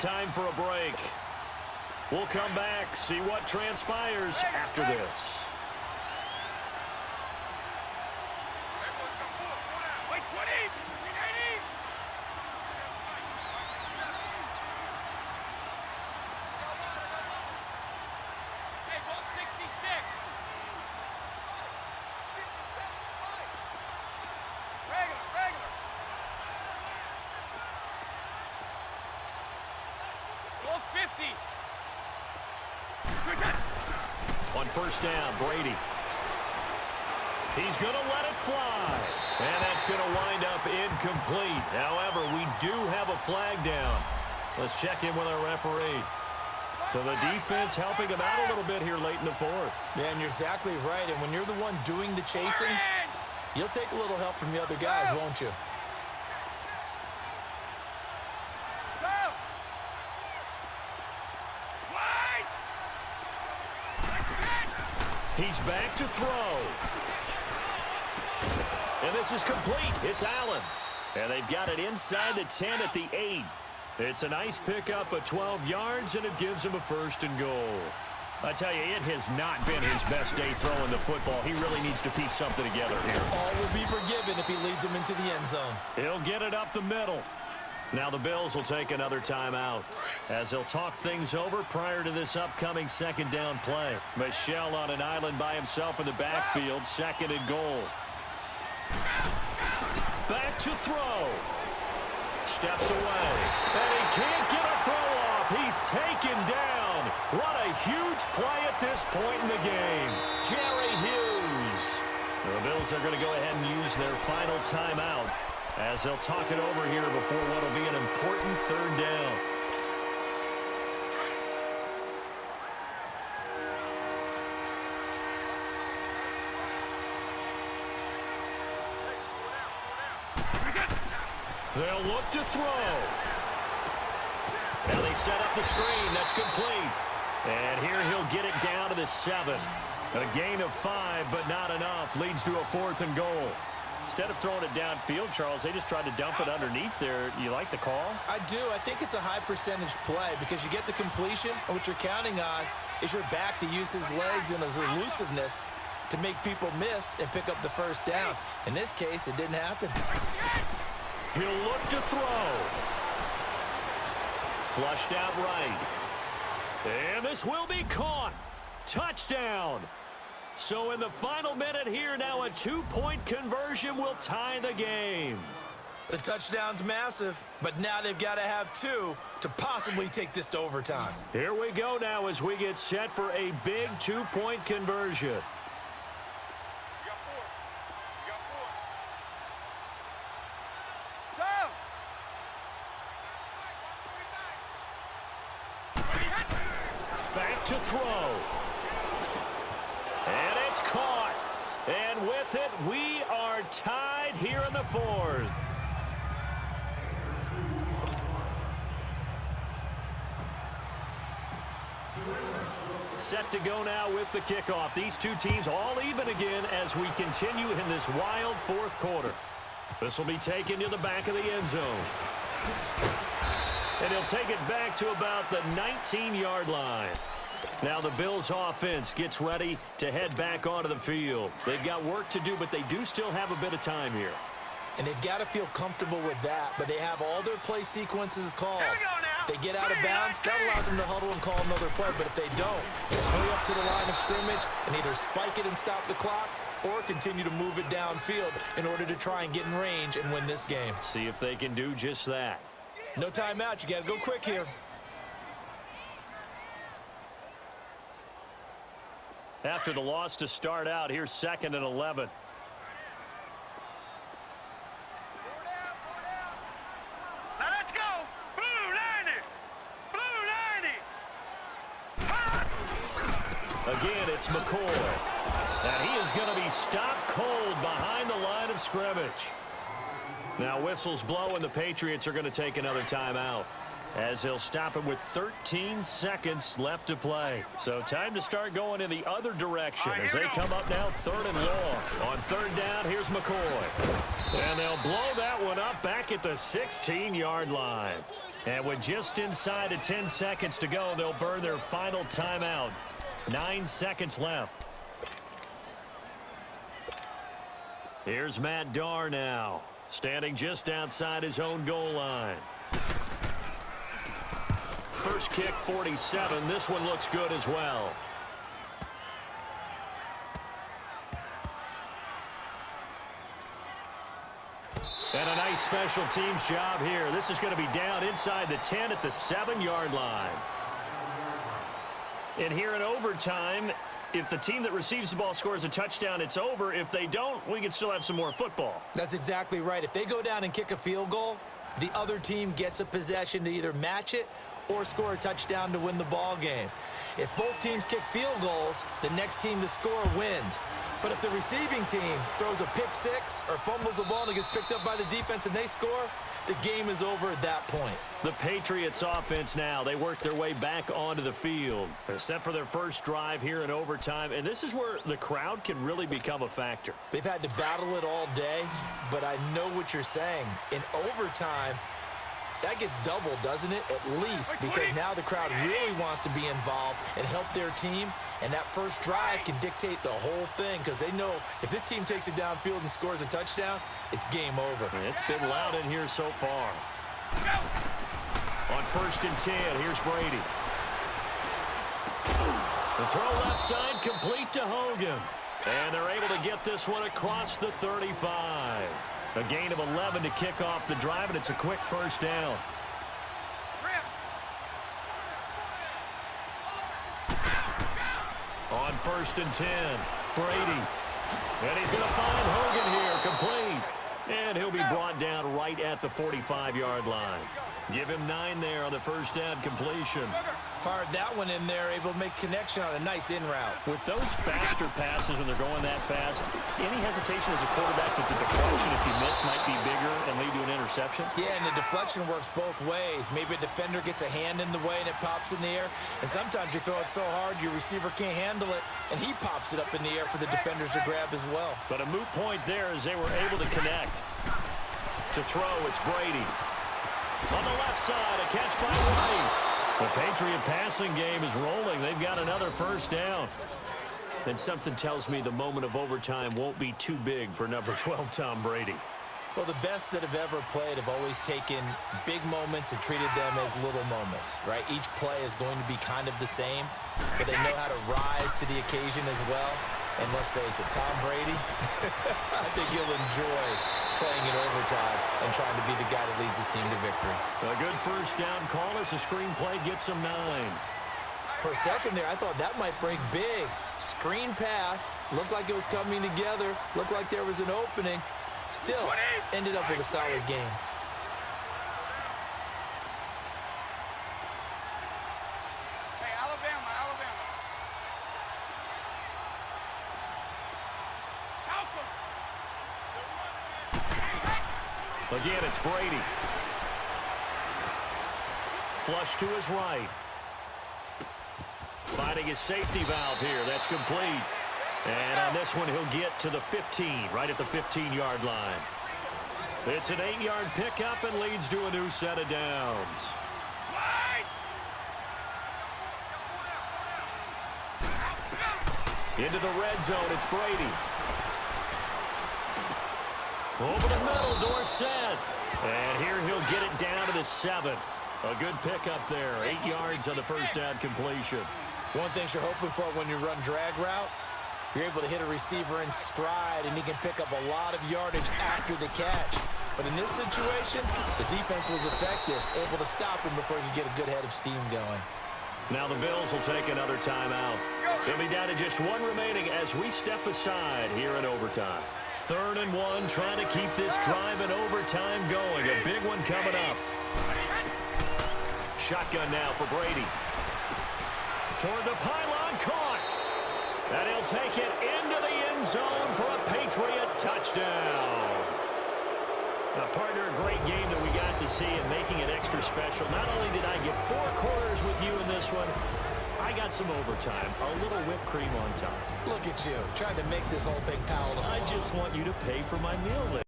time for a break. We'll come back, see what transpires after this. On first down, Brady. He's going to let it fly. And that's going to wind up incomplete. However, we do have a flag down. Let's check in with our referee. So the defense helping him out a little bit here late in the fourth. Yeah, and you're exactly right. And when you're the one doing the chasing, you'll take a little help from the other guys, won't you? He's back to throw. And this is complete. It's Allen. And they've got it inside the 10 at the 8. It's a nice pickup of 12 yards, and it gives him a 1st and goal. I tell you, it has not been his best day throwing the football. He really needs to piece something together here. All will be forgiven if he leads them into the end zone. He'll get it up the middle. Now the Bills will take another timeout as they'll talk things over prior to this upcoming 2nd down play. Michel on an island by himself in the backfield, 2nd and goal. Back to throw. Steps away. And he can't get a throw off. He's taken down. What a huge play at this point in the game. Jerry Hughes. The Bills are going to go ahead and use their final timeout as they'll talk it over here before what will be an important 3rd down. They'll look to throw. And they set up the screen. That's complete. And here he'll get it down to the 7. A gain of 5, but not enough. Leads to a 4th and goal. Instead of throwing it downfield, Charles, they just tried to dump it underneath there. You like the call? I do. I think it's a high percentage play because you get the completion, and what you're counting on is your back to use his legs and his elusiveness to make people miss and pick up the 1st down. In this case, it didn't happen. He'll look to throw. Flushed out right. And this will be caught. Touchdown. So in the final minute here, now a 2-point conversion will tie the game. The touchdown's massive, but now they've got to have 2 to possibly take this to overtime. Here we go now as we get set for a big 2-point conversion. Back to throw. And it's caught. And with it, we are tied here in the 4th. Set to go now with the kickoff. These two teams all even again as we continue in this wild 4th quarter. This will be taken to the back of the end zone. And he'll take it back to about the 19-yard line. Now the Bills offense gets ready to head back onto the field. They've got work to do, but they do still have a bit of time here. And they've got to feel comfortable with that, but they have all their play sequences called. If they get out of bounds, that allows them to huddle and call another play, but if they don't, it's hurry up to the line of scrimmage and either spike it and stop the clock or continue to move it downfield in order to try and get in range and win this game. See if they can do just that. No timeout. You got to go quick here. After the loss to start out, here's 2nd and 11. Now let's go. Blue 90. Blue 90. Again, it's McCoy. And he is going to be stopped cold behind the line of scrimmage. Now whistles blow, and the Patriots are going to take another timeout. as he'll stop it with 13 seconds left to play. So time to start going in the other direction as they come up now 3rd and long. On 3rd down, here's McCoy. And they'll blow that one up back at the 16-yard line. And with just inside of 10 seconds to go, they'll burn their final timeout. 9 seconds left. Here's Matt Darr now, standing just outside his own goal line. First kick, 47. This one looks good as well. And a nice special teams job here. This is going to be down inside the 10 at the 7-yard line. And here in overtime, if the team that receives the ball scores a touchdown, it's over. If they don't, we can still have some more football. That's exactly right. If they go down and kick a field goal, the other team gets a possession to either match it or score a touchdown to win the ball game. If both teams kick field goals, the next team to score wins. But if the receiving team throws a pick six or fumbles the ball and it gets picked up by the defense and they score, the game is over at that point. The Patriots offense now, they work their way back onto the field. They're set for their first drive here in overtime, and this is where the crowd can really become a factor. They've had to battle it all day, but I know what you're saying. In overtime, that gets doubled, doesn't it? At least, because now the crowd really wants to be involved and help their team, and that first drive can dictate the whole thing because they know if this team takes it downfield and scores a touchdown, it's game over. It's been loud in here so far. On 1st and 10, here's Brady. The throw left side complete to Hogan. And they're able to get this one across the 35. A gain of 11 to kick off the drive, and it's a quick first down. On 1st and 10, Brady. And he's going to find Hogan here, complete. And he'll be brought down right at the 45-yard line. Give him 9 there on the first down completion. Fired that one in there, able to make connection on a nice in route. With those faster passes and they're going that fast, any hesitation as a quarterback that the deflection, if you miss, might be bigger and lead to an interception? Yeah, and the deflection works both ways. Maybe a defender gets a hand in the way and it pops in the air. And sometimes you throw it so hard your receiver can't handle it, and he pops it up in the air for the defenders to grab as well. But a moot point there as they were able to connect. To throw, it's Brady. On the left side, a catch by White. The Patriot passing game is rolling. They've got another first down. And something tells me the moment of overtime won't be too big for number 12, Tom Brady. Well, the best that have ever played have always taken big moments and treated them as little moments, right? Each play is going to be kind of the same, but they know how to rise to the occasion as well. And let's face it, Tom Brady, I think he'll enjoy playing in overtime and trying to be the guy that leads his team to victory. A good first down call as the screenplay gets him 9. For a second there, I thought that might break big. Screen pass, looked like it was coming together, looked like there was an opening. Still, ended up with a solid game. Hey, Alabama. Again, it's Brady. Flush to his right. Finding his safety valve here. That's complete. And on this one, he'll get to the 15, right at the 15-yard line. It's an 8-yard pickup and leads to a new set of downs. Into the red zone, it's Brady. Over the middle, Dorsett. And here he'll get it down to the 7. A good pickup there. 8 yards on the first down completion. One thing you're hoping for when you run drag routes, you're able to hit a receiver in stride, and he can pick up a lot of yardage after the catch. But in this situation, the defense was effective, able to stop him before he could get a good head of steam going. Now the Bills will take another timeout. They'll be down to just 1 remaining as we step aside here in overtime. 3rd and 1, trying to keep this drive in overtime going. A big one coming up. Shotgun now for Brady. Toward the pylon, caught. And he'll take it into the end zone for a Patriot touchdown. Now, partner, a great game that we got to see and making it extra special. Not only did I get 4 quarters with you in this one, I got some overtime, a little whipped cream on top. Look at you, trying to make this whole thing palatable. I just want you to pay for my meal later.